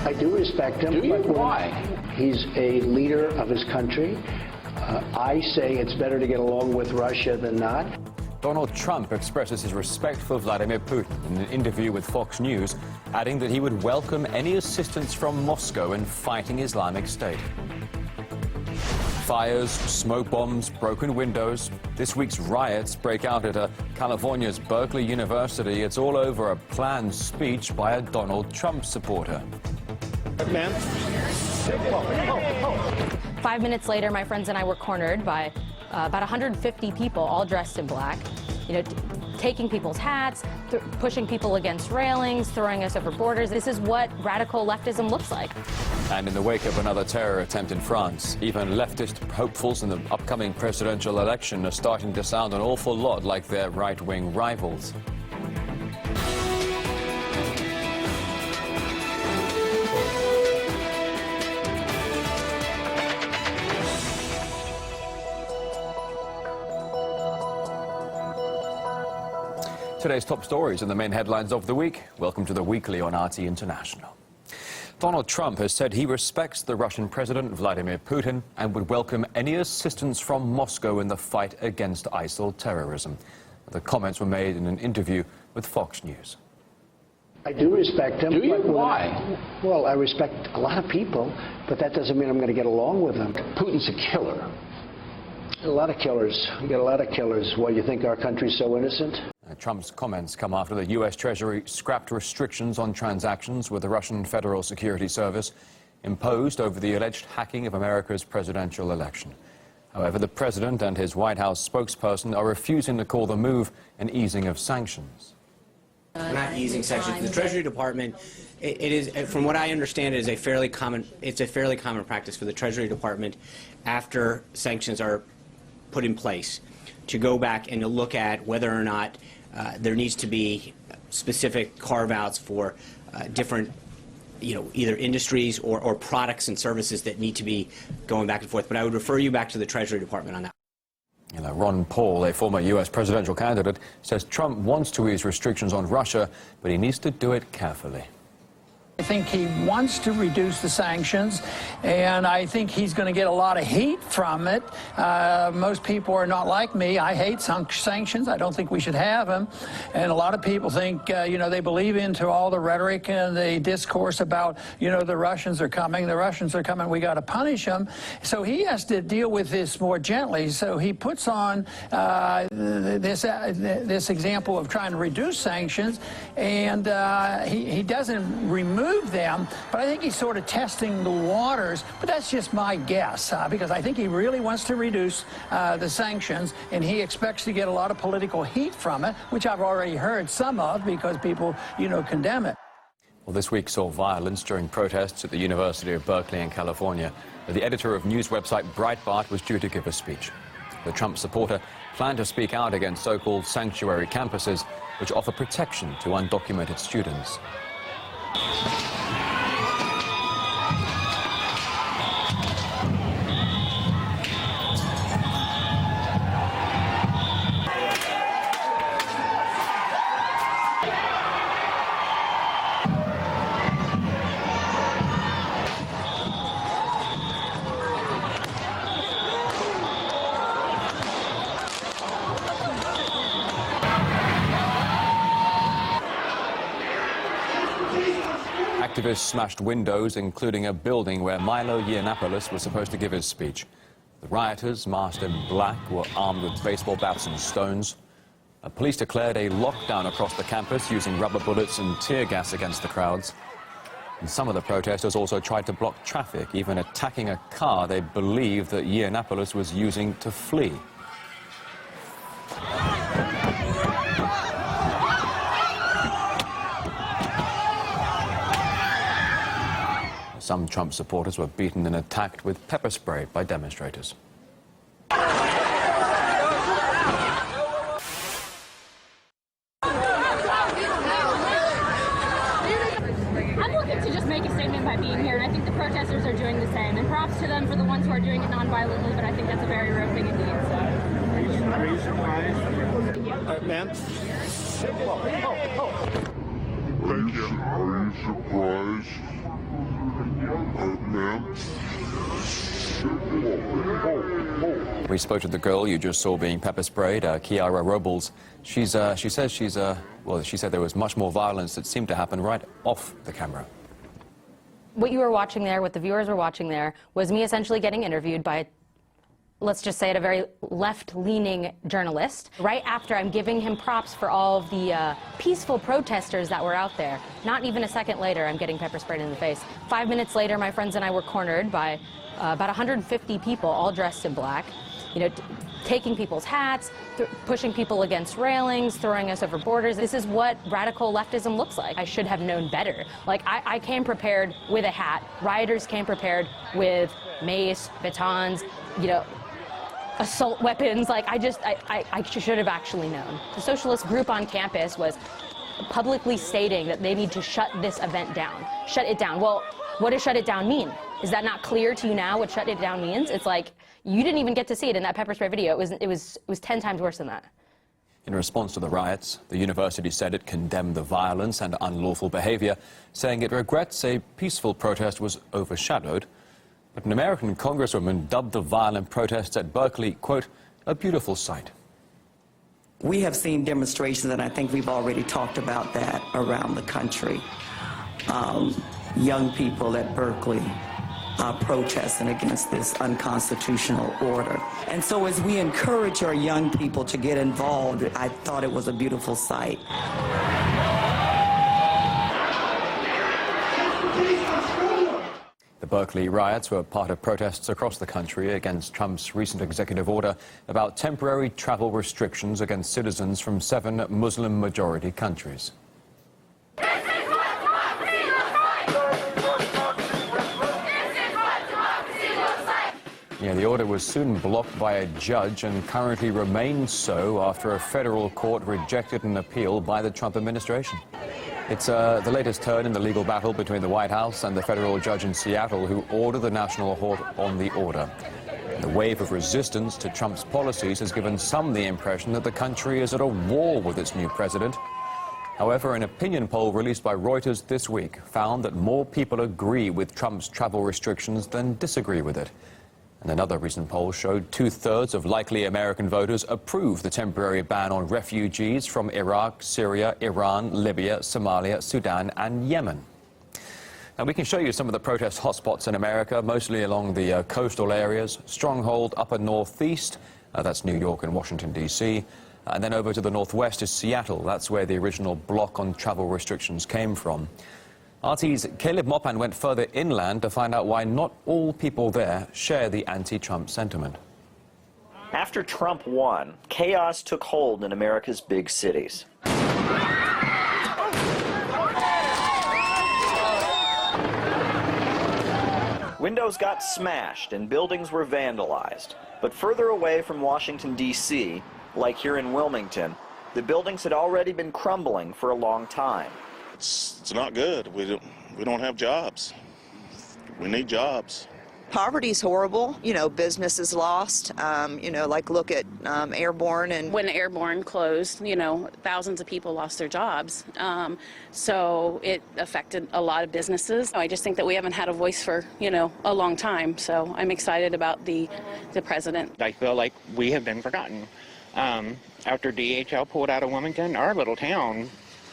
I do respect him. Do you? Why? He's a leader of his country. I say it's better to get along with Russia than not. Donald Trump expresses his respect for Vladimir Putin in an interview with Fox News, adding that he would welcome any assistance from Moscow in fighting Islamic State. Fires, smoke bombs, broken windows. This week's riots break out at California's Berkeley University. It's all over a planned speech by a Donald Trump supporter. Ma'am? 5 minutes later, my friends and I were cornered by about 150 people, all dressed in black, taking people's hats, pushing people against railings, throwing us over borders. This is what radical leftism looks like. And in the wake of another terror attempt in France, even leftist hopefuls in the upcoming presidential election are starting to sound an awful lot like their right-wing rivals. Today's top stories and the main headlines of the week. Welcome to the Weekly on RT International. Donald Trump has said he respects the Russian President Vladimir Putin and would welcome any assistance from Moscow in the fight against ISIL terrorism. The comments were made in an interview with Fox News. I do respect him. Do you? Why? Well, I respect a lot of people, but that doesn't mean I'm going to get along with him. Putin's a killer. A lot of killers. We get a lot of killers. Why, you think our country's so innocent? Trump's comments come after the U.S. Treasury scrapped restrictions on transactions with the Russian Federal Security Service imposed over the alleged hacking of America's presidential election. However, the president and his White House spokesperson are refusing to call the move an easing of sanctions. We're not easing sanctions. The Treasury Department, it is, from what I understand, it is a fairly common practice for the Treasury Department, after sanctions are put in place, to go back and to look at whether or not there needs to be specific carve-outs for different, either industries or products and services that need to be going back and forth. But I would refer you back to the Treasury Department on that. Ron Paul, a former U.S. presidential candidate, says Trump wants to ease restrictions on Russia, but he needs to do it carefully. I think he wants to reduce the sanctions, and I think he's going to get a lot of heat from it. Most people are not like me. I hate sanctions. I don't think we should have them. And a lot of people think, they believe into all the rhetoric and the discourse about, the Russians are coming, we got to punish them. So he has to deal with this more gently. So he puts on this example of trying to reduce sanctions, and he doesn't remove them, but I think he's sort of testing the waters. But that's just my guess, because I think he really wants to reduce the sanctions, and he expects to get a lot of political heat from it, which I've already heard some of, because people, condemn it. Well, this week saw violence during protests at the University of Berkeley in California. The editor of news website Breitbart was due to give a speech. The Trump supporter planned to speak out against so-called sanctuary campuses, which offer protection to undocumented students. Activists smashed windows, including a building where Milo Yiannopoulos was supposed to give his speech. The rioters, masked in black, were armed with baseball bats and stones. Police declared a lockdown across the campus, using rubber bullets and tear gas against the crowds. And some of the protesters also tried to block traffic, even attacking a car they believed that Yiannopoulos was using to flee. Some Trump supporters were beaten and attacked with pepper spray by demonstrators. I'm looking to just make a statement by being here, and I think the protesters are doing the same. And props to them for the ones who are doing it non-violently, but I think that's a very rare thing indeed. Are you surprised? Ma'am? Thank you. Are you surprised, ma'am? We spoke to the girl you just saw being pepper sprayed, Kiara Robles. She said there was much more violence that seemed to happen right off the camera. What you were watching there, what the viewers were watching there, was me essentially getting interviewed by, let's just say it, a very left-leaning journalist. Right after I'm giving him props for all of the peaceful protesters that were out there. Not even a second later, I'm getting pepper sprayed in the face. 5 minutes later, my friends and I were cornered by about 150 people, all dressed in black, taking people's hats, pushing people against railings, throwing us over borders. This is what radical leftism looks like. I should have known better. Like, I came prepared with a hat. Rioters came prepared with mace, batons, assault weapons. Like, I should have actually known. The socialist group on campus was publicly stating that they need to shut this event down. Shut it down. Well, what does shut it down mean? Is that not clear to you now what shut it down means? It's like, you didn't even get to see it in that pepper spray video. It was 10 times worse than that. In response to the riots, the university said it condemned the violence and unlawful behavior, saying it regrets a peaceful protest was overshadowed. But an American congresswoman dubbed the violent protests at Berkeley, quote, a beautiful sight. We have seen demonstrations, and I think we've already talked about that around the country. Young people at Berkeley protesting against this unconstitutional order. And so as we encourage our young people to get involved, I thought it was a beautiful sight. The Berkeley riots were part of protests across the country against Trump's recent executive order about temporary travel restrictions against citizens from 7 Muslim-majority countries. Yeah, the order was soon blocked by a judge and currently remains so after a federal court rejected an appeal by the Trump administration. It's the latest turn in the legal battle between the White House and the federal judge in Seattle who ordered the national halt on the order. The wave of resistance to Trump's policies has given some the impression that the country is at a war with its new president. However, an opinion poll released by Reuters this week found that more people agree with Trump's travel restrictions than disagree with it. And another recent poll showed 2/3 of likely American voters approve the temporary ban on refugees from Iraq, Syria, Iran, Libya, Somalia, Sudan, and Yemen. Now, we can show you some of the protest hotspots in America, mostly along the coastal areas. Stronghold upper northeast, that's New York and Washington, D.C. And then over to the northwest is Seattle. That's where the original block on travel restrictions came from. RT's Caleb Mopan went further inland to find out why not all people there share the anti-Trump sentiment. After Trump won, chaos took hold in America's big cities. Windows got smashed and buildings were vandalized. But further away from Washington, D.C., like here in Wilmington, the buildings had already been crumbling for a long time. It's not good. We don't have jobs. We need jobs. Poverty's horrible. Business is lost. Like look at Airborne. And when Airborne closed, thousands of people lost their jobs. So it affected a lot of businesses. I just think that we haven't had a voice for, a long time. So I'm excited about the president. I feel like we have been forgotten. After DHL pulled out of Wilmington, our little town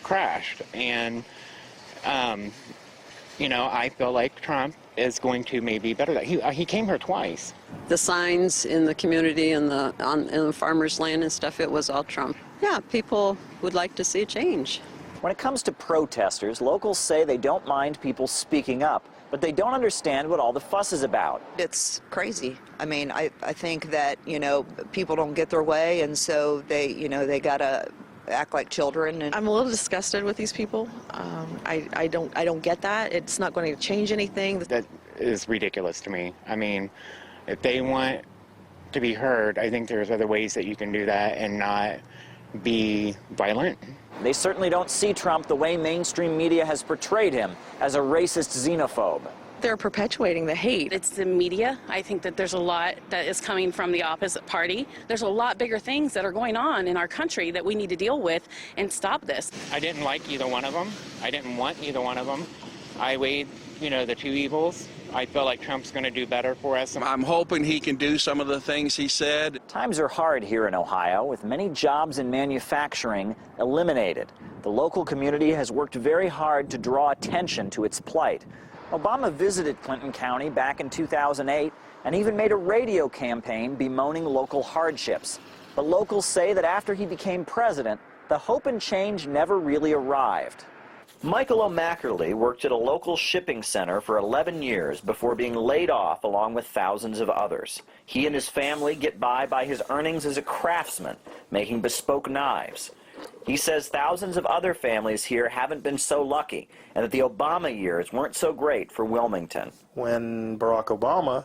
crashed, and I feel like Trump is going to maybe better that. He came here twice. The signs in the community and in the farmers' land and stuff, it was all Trump. Yeah, people would like to see a change. When it comes to protesters, locals say they don't mind people speaking up, but they don't understand what all the fuss is about. It's crazy. I mean, I think that, people don't get their way, and so they gotta act like children. And I'm a little disgusted with these people. I don't get that. It's not going to change anything. That is ridiculous to me. I mean, if they want to be heard, I think there's other ways that you can do that and not be violent. They certainly don't see Trump the way mainstream media has portrayed him, as a racist xenophobe. They're perpetuating the hate. It's the media. I think that there's a lot that is coming from the opposite party. There's a lot bigger things that are going on in our country that we need to deal with and stop this. I didn't like either one of them. I didn't want either one of them. I weighed, the two evils. I feel like Trump's going to do better for us. I'm hoping he can do some of the things he said. Times are hard here in Ohio, with many jobs in manufacturing eliminated. The local community has worked very hard to draw attention to its plight. Obama visited Clinton County back in 2008 and even made a radio campaign bemoaning local hardships. But locals say that after he became president, the hope and change never really arrived. Michael O'Mackerly worked at a local shipping center for 11 years before being laid off along with thousands of others. He and his family get by his earnings as a craftsman, making bespoke knives. He says thousands of other families here haven't been so lucky, and that the Obama years weren't so great for Wilmington. When Barack Obama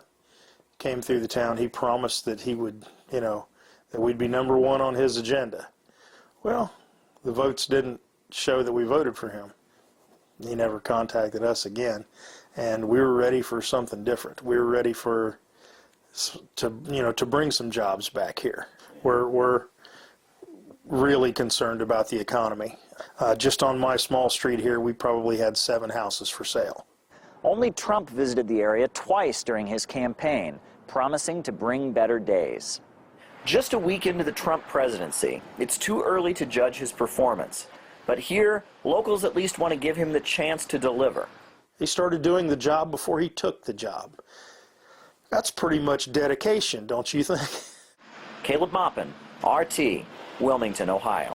came through the town, he promised that he would, that we'd be #1 on his agenda. Well, the votes didn't show that we voted for him. He never contacted us again, and we were ready for something different. We were ready to bring some jobs back here. We're really concerned about the economy. Just on my small street here, we probably had 7 houses for sale. Only Trump visited the area twice during his campaign, promising to bring better days. Just a week into the Trump presidency, it's too early to judge his performance. But here, locals at least want to give him the chance to deliver. He started doing the job before he took the job. That's pretty much dedication, don't you think? Caleb Maupin, RT, Wilmington, Ohio.